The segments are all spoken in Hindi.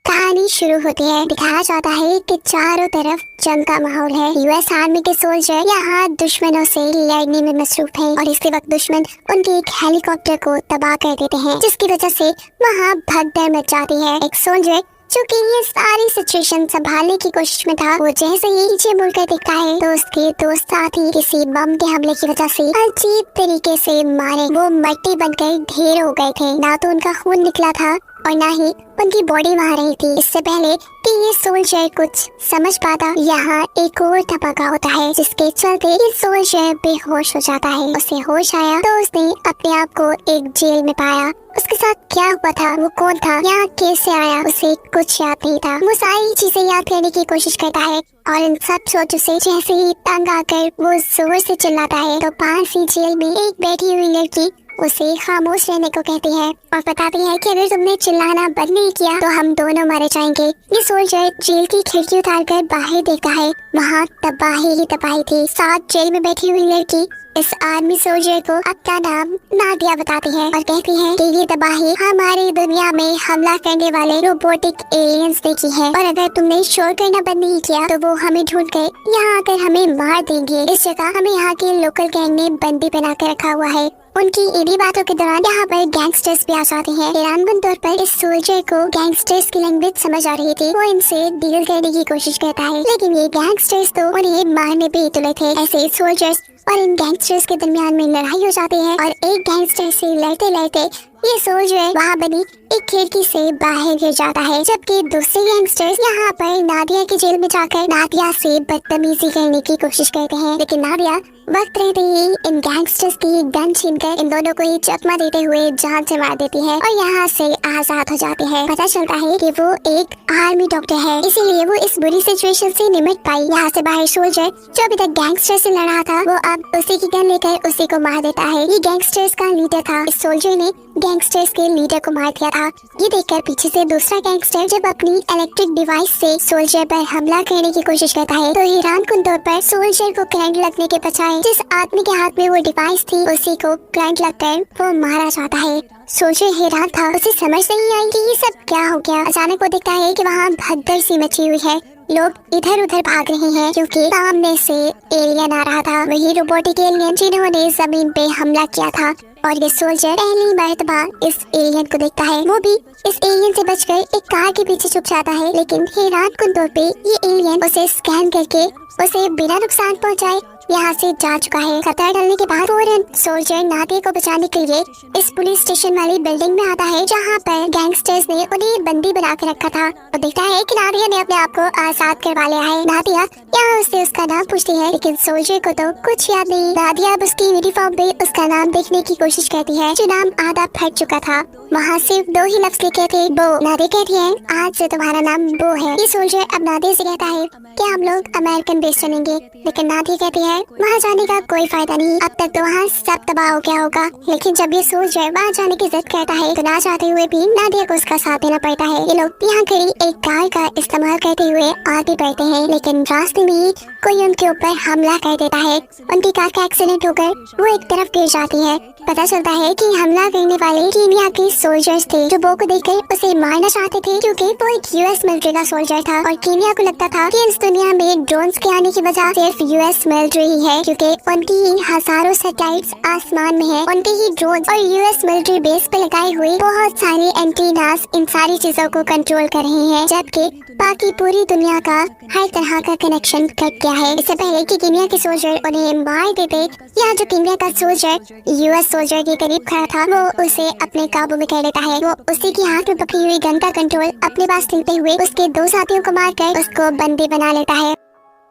कहानी शुरू होती है। दिखाया जाता है कि चारों तरफ जंग का माहौल है। यूएस आर्मी के सोल्जर यहाँ दुश्मनों से लड़ने में मसरूफ हैं और इसी वक्त दुश्मन उनके एक हेलीकॉप्टर को तबाह कर देते हैं, जिसकी वजह से वहाँ भगदड़ मच जाती है। एक सोल्जर जो कि ये सारी सिचुएशन संभालने की कोशिश में था, वो जैसे ही पीछे मुड़कर देखता है तो उसके दोस्त साथी किसी बम के हमले की वजह से अजीब तरीके से मारे वो मट्टी बनकर ढेर हो गए थे। ना तो उनका खून निकला था और ना ही उनकी बॉडी वहाँ रही थी। इससे पहले कि ये सोल्जर कुछ समझ पाता, यहाँ एक और धमाका होता है जिसके चलते ये सोल्जर बेहोश हो जाता है। उसे होश आया तो उसने अपने आप को एक जेल में पाया। उसके साथ क्या हुआ था, वो कौन था, यहाँ कैसे आया, उसे कुछ याद नहीं था। वो सारी चीजें याद करने की कोशिश करता है और इन सब सोचों से जैसे ही तंग आकर वो जोर से चिल्लाता है तो पास ही जेल में एक बैठी हुई लड़की उसे खामोश रहने को कहती है और बताती है कि अगर तुमने चिल्लाना बंद नहीं किया तो हम दोनों मारे जाएंगे। ये सोल्जर जेल की खिड़की उतारकर बाहर देखता है, वहाँ तबाही ही तबाही थी। साथ जेल में बैठी हुई लड़की इस आर्मी सोल्जर को अपना नाम नादिया बताती है और कहती है कि ये तबाही हमारी दुनिया में हमला करने वाले रोबोटिक एलियंस ने की है और अगर तुमने शोर करना बंद नहीं किया तो वो हमें ढूंढ कर यहाँ आकर हमें मार देंगे। इस जगह हमें यहाँ के लोकल गैंग ने बंदी बना कर रखा हुआ है। उनकी इन्हीं बातों के दौरान यहाँ पर गैंगस्टर्स भी आ जाते हैं। हैरानकुन तौर पर इस सोल्जर को गैंगस्टर्स की लैंग्वेज समझ आ रही थी। वो इनसे डील करने की कोशिश करता है, लेकिन ये गैंगस्टर्स तो उन्हें मारने पे ही तुले थे। ऐसे सोल्जर्स और इन गैंगस्टर्स के दरमियान में लड़ाई हो जाती है और एक गैंगस्टर से लड़ते लड़ते ये सोल्जर वहाँ बनी एक खिड़की से बाहर गिर जाता है, जबकि दूसरे गैंगस्टर्स यहाँ पर नादिया की जेल में जाकर नादिया से बदतमीजी करने की कोशिश करते हैं, लेकिन नादिया वक्त रहते ही इन गैंगस्टर्स की गन छीनकर इन दोनों को ही चकमा देते हुए जान से मार देती है और यहाँ से आजाद हो जाती है। पता चलता है कि वो एक आर्मी डॉक्टर है, इसीलिए वो इस बुरी सिचुएशन से निपट पाई। यहाँ से बाहर सोल्जर जो अभी तक गैंगस्टर से लड़ा था वो अब उसी की गन लेकर उसी को मार देता है। ये गैंगस्टर्स का लीडर था। इस सोल्जर ने गैंगस्टर्स के लीडर को मार दिया था। ये देखकर पीछे से दूसरा गैंगस्टर जब अपनी इलेक्ट्रिक डिवाइस से सोल्जर पर हमला करने की कोशिश करता है तो हैरानकुन तौर पर सोल्जर को करंट लगने के बजाय जिस आदमी के हाथ में वो डिवाइस थी उसी को करंट लगकर वो मारा जाता है। सोल्जर हैरान था, उसे समझ नहीं आई कि ये सब क्या हो गया। अचानक वो देखता है कि वहाँ भगदड़ सी मची हुई है, लोग इधर उधर भाग रहे हैं क्योंकि सामने से एलियन आ रहा था, वही रोबोटिक एलियन जिन्होंने जमीन पे हमला किया था। और ये सोल्जर पहली मर्तबा इस एलियन को देखता है। वो भी इस एलियन से बचकर एक कार के पीछे छुप जाता है, लेकिन हैरानकुन तौर पे ये एलियन उसे स्कैन करके उसे बिना नुकसान पहुंचाए यहाँ से जा चुका है। खतरा टलने के बाद फौरन सोल्जर नादिया को बचाने के लिए इस पुलिस स्टेशन वाली बिल्डिंग में आता है जहाँ पर गैंगस्टर्स ने उन्हें बंदी बना के रखा था। तो देखता है कि नादिया ने अपने आप को आजाद करवा लिया है। नादिया यहाँ उससे उसका नाम पूछती है, लेकिन सोल्जर को तो कुछ याद नहीं। नादिया अब उसकी यूनिफॉर्म पे उसका नाम देखने की कोशिश करती है जो नाम आधा फट चुका था। वहाँ सिर्फ 2 ही लफ्ज लिखे थे, बो। नादिया कहती है आज से तुम्हारा नाम बो है। ये सोल्जर अब नादिया से कहता है कि हम लोग अमेरिकन बेस चलेंगे, लेकिन नादिया कहती है वहाँ जाने का कोई फायदा नहीं, अब तक तो वहाँ सब तबाह हो गया होगा। लेकिन जब ये सोल्जर वहाँ जाने की जिद करता है तो ना चाहते हुए भी नादिया को उसका साथ देना पड़ता है। ये लोग यहाँ खड़ी एक कार का इस्तेमाल करते हुए आगे बढ़ते हैं, लेकिन रास्ते में ही कोई उनके ऊपर हमला कर देता है। उनकी कार का एक्सीडेंट होकर वो एक तरफ गिर जाती है। पता चलता है कि हमला करने वाले कीनिया के सोल्जर्स थे जो बो को देखकर उसे मारना चाहते थे क्योंकि वो एक यूएस मिलिट्री का सोल्जर था और कीनिया को लगता था कि इस दुनिया में ड्रोन्स के आने की वजह सिर्फ यूएस मिलिट्री ही है क्योंकि उनकी ही हजारों सैटेलाइट्स आसमान में है। उनके ही ड्रोन और यूएस मिलिट्री बेस पे लगाए हुए बहुत सारे एंटीनास इन सारी चीजों को कंट्रोल कर रहे हैं, जबकि बाकी पूरी दुनिया का हर तरह का कनेक्शन कट गया है। इससे पहले कि कीनिया के सोल्जर उन्हें मार देते, यहाँ जो कीनिया का सोल्जर यूएस सोल्जर के करीब खड़ा था वो उसे अपने काबू में कर लेता है। वो उसी के हाथ में पकड़ी हुई गन का कंट्रोल अपने पास लेते हुए उसके 2 साथियों को मारकर उसको बंदी बना लेता है।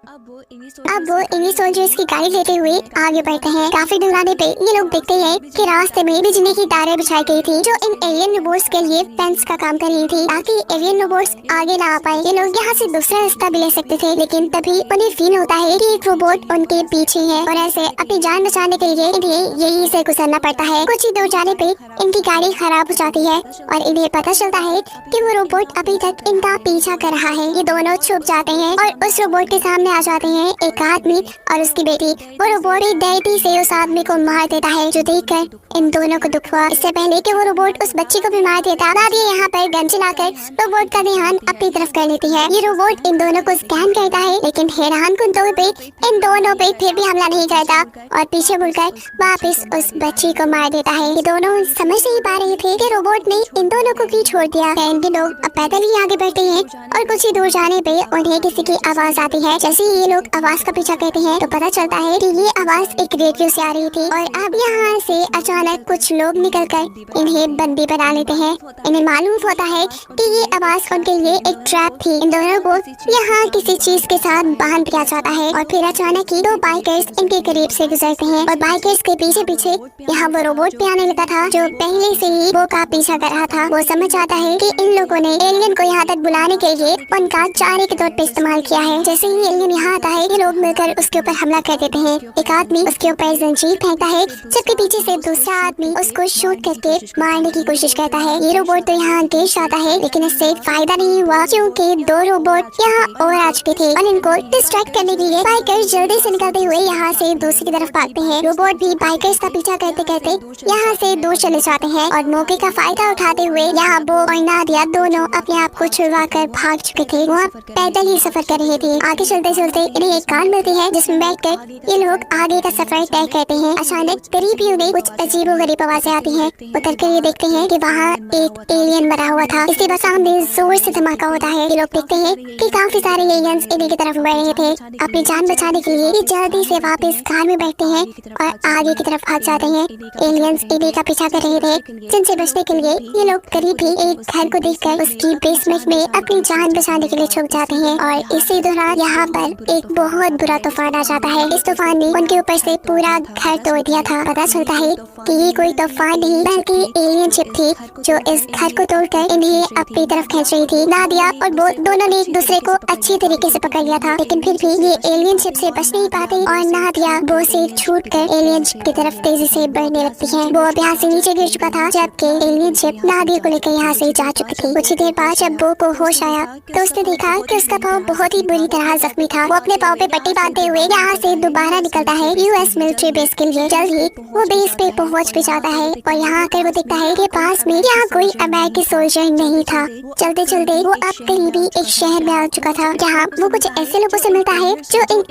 अब वो इन्हीं सोल्जर्स की गाड़ी लेते हुए आगे बढ़ते हैं। काफी दूर आने पे ये लोग देखते हैं कि रास्ते में बिजली की तारें बिछाई गई थी जो इन एलियन रोबोट्स के लिए फेंस का काम कर रही थी ताकि एलियन रोबोट्स आगे ना आ पाए। ये लोग यहाँ से दूसरा रास्ता भी ले सकते थे, लेकिन तभी उन्हें फील होता है कि एक रोबोट उनके पीछे है और ऐसे अपनी जान बचाने के लिए इन्हें यही से गुजरना पड़ता है। कुछ ही दूर जाने पे इनकी गाड़ी खराब हो जाती है और इन्हें पता चलता है कि वो रोबोट अभी तक इनका पीछा कर रहा है। ये दोनों छुप जाते हैं और उस रोबोट के सामने आ जाते जाते हैं एक आदमी और उसकी बेटी। वो रोबोट एक दर्दी से उस आदमी को मार देता है, जो देखकर इन दोनों को दुख हुआ। इससे पहले कि वो रोबोट उस बच्ची को भी मार देता, नादिया यहाँ पर गन चलाकर रोबोट का ध्यान अपनी तरफ कर लेती है। ये रोबोट इन दोनों को स्कैन करता है, लेकिन हैरान कुन तौर पे इन दोनों पे फिर भी हमला नहीं करता और पीछे मुड़कर वापस उस बच्ची को मार देता है। ये दोनों समझ नहीं पा रहे थे कि रोबोट ने इन दोनों को क्यों छोड़ दिया। इनके लोग अब पैदल ही आगे बढ़ते हैं और कुछ ही दूर जाने पे उन्हें किसी की आवाज आती है। जैसे ही ये लोग आवाज का पीछा करते हैं तो पता चलता है कि ये आवाज एक रेडियो से आ रही थी और अब यहाँ से अचानक कुछ लोग निकलकर इन्हें बंदी बना लेते हैं। इन्हें मालूम होता है कि ये आवाज उनके लिए एक ट्रैप थी। इन दोनों को यहाँ किसी चीज के साथ बांध दिया जाता है और फिर अचानक ही दो बाइकर्स इनके करीब से गुजरते हैं और बाइकर्स के पीछे पीछे यहाँ वो रोबोट भी आने लगा था, जो पहले से ही वो का पीछा कर रहा था। वो समझ आता है कि इन लोगों ने एलियन को यहाँ तक बुलाने के लिए उनका चारे के तौर पे इस्तेमाल किया है। जैसे ही एलियन यहाँ आता है, ये लोग मिलकर उसके ऊपर हमला कर देते हैं। एक आदमी उसके ऊपर जंजीर फेंकता है, जबकि पीछे से दूसरा आदमी उसको शूट करके मारने की कोशिश करता है। ये रोबोट तो यहाँ गिर आता है, लेकिन इससे फायदा नहीं हुआ क्योंकि दो रोबोट यहाँ और आ चुके थे और इनको डिस्ट्रैक्ट करने के लिए बाइकर्स जल्दी से निकलते हुए यहाँ से दूसरी तरफ भागते हैं। रोबोट भी बाइकर्स का पीछा करते करते यहाँ से दूर चले जाते हैं और मौके का फायदा उठाते हुए यहाँ वो और नादिया दोनों अपने आप को छुड़वा कर भाग चुके थे। वो अब पैदल ही सफर कर रहे थे। आगे चलते चलते इन्हें एक कार मिलती है, जिसमें बैठकर ये लोग आगे का सफर तय करते हैं। अचानक करीब ही उन्हें कुछ अजीबोगरीब आवाजें आती हैं। उतर कर ये देखते हैं कि वहाँ एक एलियन बना हुआ था। इसके बाद सामने जोर से धमाका होता है। ये लोग देखते हैं कि काफी सारे एलियंस इन्हीं की तरफ बढ़ रहे थे। अपनी जान बचाने के लिए ये जल्दी से वापस कार में बैठते हैं और आगे की तरफ भाग जाते हैं। एलियंस इन्हीं का पीछा कर रहे थे, जिनसे बचने के लिए ये लोग करीब ही एक घर को देखकर उसकी बेसमेंट में अपनी जान बचाने के लिए छुप जाते हैं और इसी दौरान यहाँ पर एक बहुत बुरा तूफान आ जाता है। इस तूफान ने उनके ऊपर से पूरा घर तोड़ दिया था। पता चलता है कि ये कोई तूफान नहीं बल्कि एलियन शिप थी, जो इस घर को तोड़कर इन्हें अपनी तरफ खींच रही थी। नादिया और वो दोनों ने एक दूसरे को अच्छी तरीके से पकड़ लिया था, लेकिन फिर भी ये एलियन शिप से बच नहीं पाते और नादिया वो से छूट कर एलियन शिप की तरफ तेजी से बढ़ने लगती है। वो अब यहाँ से नीचे गिर चुका था, जबकि एलियन शिप नादिया को लेकर यहाँ से जा चुकी थी। कुछ ही देर बाद जब वो को होश आया तो उसने देखा कि उसका पाँव बहुत ही बुरी तरह जख्मी था। वो अपने पाँव पे पट्टी बांधते हुए यहाँ से दोबारा निकलता है यूएस मिलिट्री बेस के लिए। जल्द ही वो बेस पे पहुँच भी जाता है और यहाँ आकर वो देखता है कि पास में यहाँ कोई अमेरिकी सोल्जर नहीं था। चलते चलते वो अब करीबी एक शहर में आ चुका था, जहाँ वो कुछ ऐसे लोगों से मिलता है जो इन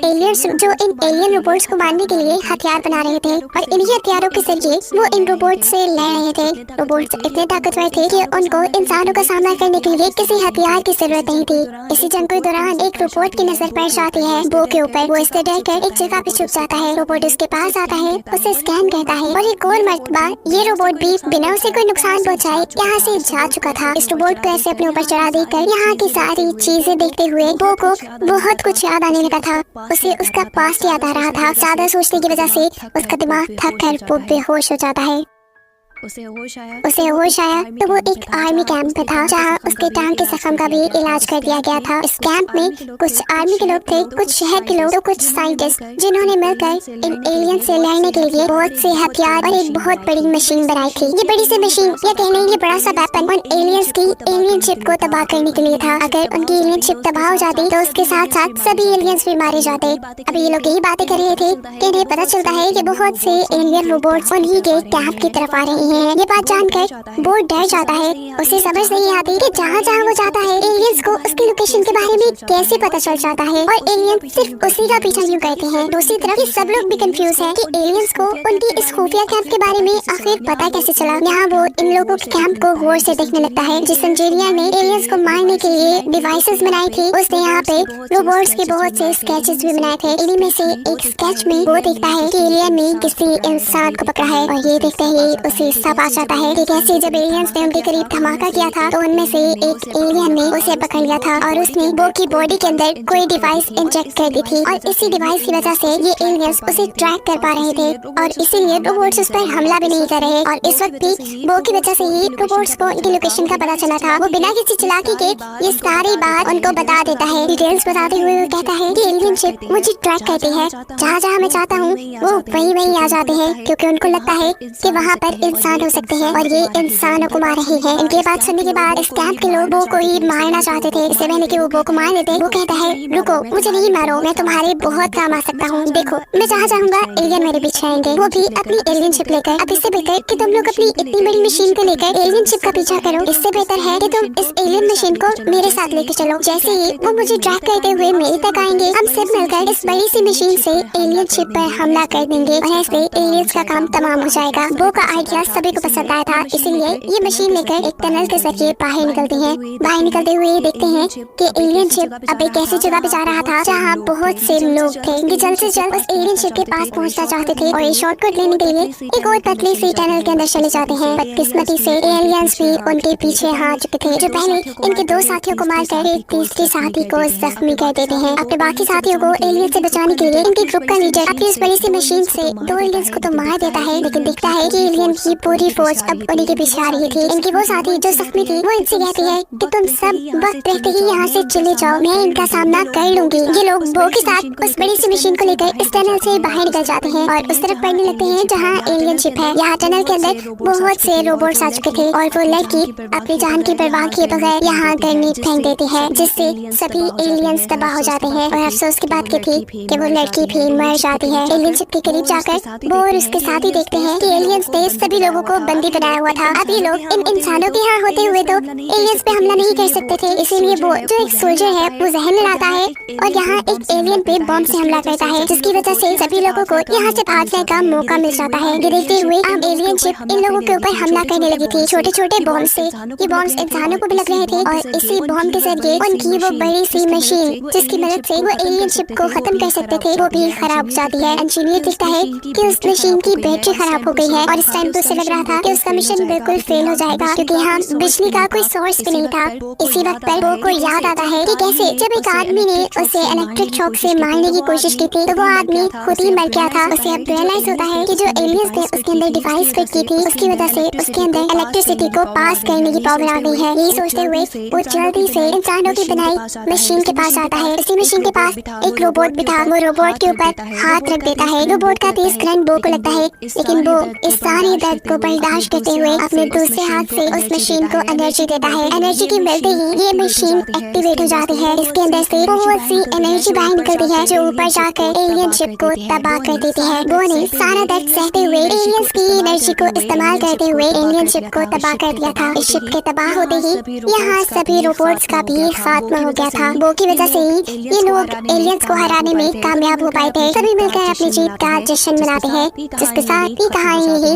एलियन रोबोट्स को मारने के लिए हथियार बना रहे थे और इन्हीं हथियारों के जरिए वो इन रोबोट से लड़ रहे थे। रोबोट्स इतने ताकतवर थे कि उनको इंसानों का सामना करने के लिए किसी हथियार की जरूरत नहीं थी। इसी जंग के दौरान एक रोबोट की नजर पड़ जाती है वो के ऊपर। वो इससे डरकर एक जगह पे छुप जाता है। रोबोट उसके पास आता है, उसे स्कैन करता है और एक और मर्तबा ये रोबोट भी बिना उसे कोई नुकसान पहुंचाए यहाँ से जा चुका था। इस रोबोट को ऐसे अपने ऊपर चढ़ा देकर यहाँ की सारी चीजें देखते हुए वो को बहुत कुछ याद आने लगा था। उसे उसका पास्ट याद आ रहा था। ज्यादा सोचने की वजह से उसका दिमाग थक कर वो बेहोश हो जाता है। उसे होश आया तो वो एक आर्मी कैंप में था, जहाँ उसके टांग के जख्म का भी इलाज कर दिया गया था। इस कैंप में कुछ आर्मी के लोग थे, कुछ शहर के लोग, तो कुछ साइंटिस्ट, जिन्होंने मिलकर इन एलियन से लड़ने के लिए बहुत से हथियार और एक बहुत बड़ी मशीन बनाई थी। ये बड़ी सी मशीन या कहने ये बड़ा सा वेपन उन एलियंस की एलियन शिप को तबाह करने के लिए था। अगर उनकी एलियन शिप तबाह हो जाती तो उसके साथ साथ सभी एलियंस भी मारे जाते। अभी ये लोग यही बातें कर रहे थे कि इन्हें पता चलता है कि बहुत से एलियन रोबोट्स उन्हीं के कैंप की तरफ आ रहे हैं। ये बात जानकर वो डर जाता है। उसे समझ नहीं आती कि जहाँ जहाँ वो जाता है एलियंस को उसकी लोकेशन के बारे में कैसे पता चल जाता है और एलियंस सिर्फ उसी का पीछा क्यों करते हैं। दूसरी तरफ ये सब लोग भी कंफ्यूज हैं कि एलियंस को उनकी इस खुफिया कैंप के बारे में आखिर पता कैसे चला। यहाँ वो इन लोगों के कैंप को गौर से देखने लगता है। जिस इंजीनियर ने एलियंस को मारने के लिए डिवाइसेस बनाई थी, उसने यहाँ पे रोबोट्स के बहुत से स्केचेस भी बनाए थे। इन्हीं में से एक स्केच में वो देखता है कि एलियन ने किसी इंसान को पकड़ा है और ये देखते ही उसे सब आ जाता है कि कैसे जब एलियंस ने उनके करीब धमाका किया था तो उनमें से एक एलियन ने उसे पकड़ लिया था और उसने वो की बॉडी के अंदर कोई डिवाइस इंजेक्ट कर दी थी और इसी डिवाइस की वजह से ये एलियंस उसे ट्रैक कर पा रहे थे और इसीलिए रोबोट्स उस पर हमला भी नहीं कर रहे। और इस वक्त भी वो की वजह से ही रोबोट्स को उनकी लोकेशन का पता चला था। वो बिना किसी चालाकी के ये सारी बात उनको बता देता है। डिटेल्स बताते हुए वो कहता है कि एलियन शिप मुझे ट्रैक करती है, जहाँ जहाँ मैं चाहता हूँ वो वहीं आ जाते हैं, क्योंकि उनको लगता है कि वहाँ पर इंसान हो सकते हैं और ये इंसानों को मार रहे हैं। इनके बात सुनने के बाद इस कैंप के लोगों को ही मारना चाहते चाहते थे इससे पहले कि वो बो को मार देते। वो कहता है रुको, मुझे नहीं मारो, मैं तुम्हारे बहुत काम आ सकता हूँ। देखो मैं जहाँ चाहूंगा एलियन मेरे पीछे आएंगे, वो भी अपनी एलियन शिप लेकर। अब इससे बेहतर कि तुम लोग अपनी इतनी बड़ी मशीन को लेकर एलियन शिप का पीछा करो। इससे बेहतर है कि तुम इस एलियन मशीन को मेरे साथ लेकर चलो। जैसे ही वो मुझे ड्रैग करते हुए मेरे तक आएंगे, हम सब मिलकर इस बड़ी सी मशीन से एलियन शिप पर हमला कर देंगे और ऐसे एलियंस का काम तमाम हो जाएगा। बो का आइडिया सभी को पसंद आया था, इसीलिए ये मशीन लेकर एक टनल के जरिए बाहर निकलते हैं। बाहर निकलते हुए देखते हैं कि एलियन शिप अब एक ऐसी जगह पे जा रहा था जहाँ बहुत से लोग थे। ये जल्द से जल्द उस एलियन शिप के पास पहुँचना चाहते थे और ये शॉर्टकट लेने के लिए एक और पतली सी टनल के अंदर चले जाते हैं। बदकिस्मती से एलियंस भी उनके पीछे आ चुके थे, जो पहले इनके दो साथियों को मारकर एक तीसरे साथी को जख्मी कर देते हैं। अपने बाकी साथियों को एलियन से बचाने के लिए इनके ग्रुप का लीडर अपनी उस बड़ी सी मशीन से दो एलियंस को तो मार देता है, लेकिन दिखता है कि एलियन की पूरी फौज अब उन्हीं के पीछे आ रही थी। इनकी वो साथी जो जख्मी थी वो इनसे कहती है कि तुम सब वक्त रहते ही यहाँ से चले जाओ, मैं इनका सामना कर लूंगी। ये लोग बो के साथ उस बड़ी सी मशीन को लेकर इस टनल से बाहर निकल जाते हैं और उस तरफ बढ़ने लगते हैं जहाँ एलियन शिप है। यहाँ टनल के अंदर बहुत से रोबोट्स आ चुके थे और वो लड़की अपनी जान की परवाह किए बगैर यहाँ ग्रेनेड फेंक देती है, जिससे सभी एलियंस तबाह हो जाते हैं। और अफसोस की बात थी कि वो लड़की भी मर जाती है। एलियन शिप के करीब जाकर वो और उसके साथी देखते हैं कि एलियंस ने सभी लोगों को बंदी बनाया हुआ था। अब ये लोग इन इंसानों के यहाँ होते हुए तो एलियंस पे हमला नहीं कर सकते थे, इसीलिए वो जो एक सोल्जर है वो जहन में लाता है और यहाँ एक एलियन पे बॉम्ब से हमला करता है, जिसकी वजह से सभी लोगों को यहाँ से भागने का मौका मिल जाता है। ये देखते हुए अब एलियन शिप इन लोगों के ऊपर हमला करने लगी थी छोटे छोटे बॉम्ब से। ये बॉम्ब इंसानों को भी लग रहे थे और इसी बॉम्ब के जरिए उनकी वो बड़ी सी मशीन जिसकी मदद से वो एलियन शिप को खत्म कर सकते थे वो भी खराब हो जाती है। इंजीनियर दिखता है कि उस मशीन की बैटरी खराब हो गई है और इस टाइम तो उसे लग रहा था कि उसका मिशन बिल्कुल फेल हो जाएगा, क्योंकि यहाँ बिजली का कोई सोर्स भी नहीं था। इसी वक्त पर बो को याद आता है कि कैसे जब एक आदमी ने उसे इलेक्ट्रिक शॉक से मारने की कोशिश की थी तो वो आदमी खुद ही मर गया था। उसे अब रियलाइज होता है कि जो एलियंस ने उसके अंदर डिवाइस फिट की थी उसकी वजह से उसके अंदर इलेक्ट्रिसिटी को पास करने की प्रॉब्लम आ गई है। यही सोचते हुए वो जल्दी से इंसानों की बनाई मशीन के पास आता है। उसी मशीन के पास एक रोबोट भी था। वो रोबोट के ऊपर हाथ रख देता है। रोबोट का तेज करंट बो को लगता है, लेकिन वो इस सारे दर्द को बर्दाश्त करते हुए अपने दूसरे हाथ से उस मशीन को एनर्जी देता है। एनर्जी की मिलते ही ये मशीन एक्टिवेट हो जाती है। इसके अंदर से बहुत सी एनर्जी बाहर निकलती है जो ऊपर जाकर एलियन शिप को तबाह कर देती है। बो ने सारा दर्द सहते हुए एलियंस की एनर्जी को इस्तेमाल करते हुए एलियन शिप को तबाह कर दिया था। इस शिप के तबाह होते ही यहाँ सभी रोबोट्स का भी खात्मा हो गया था। बो की वजह से ही ये लोग एलियंस को हराने में कामयाब हो पाए थे। सभी मिलकर अपनी जीत का जश्न मनाते हैं, जिसके साथ ये कहानी ही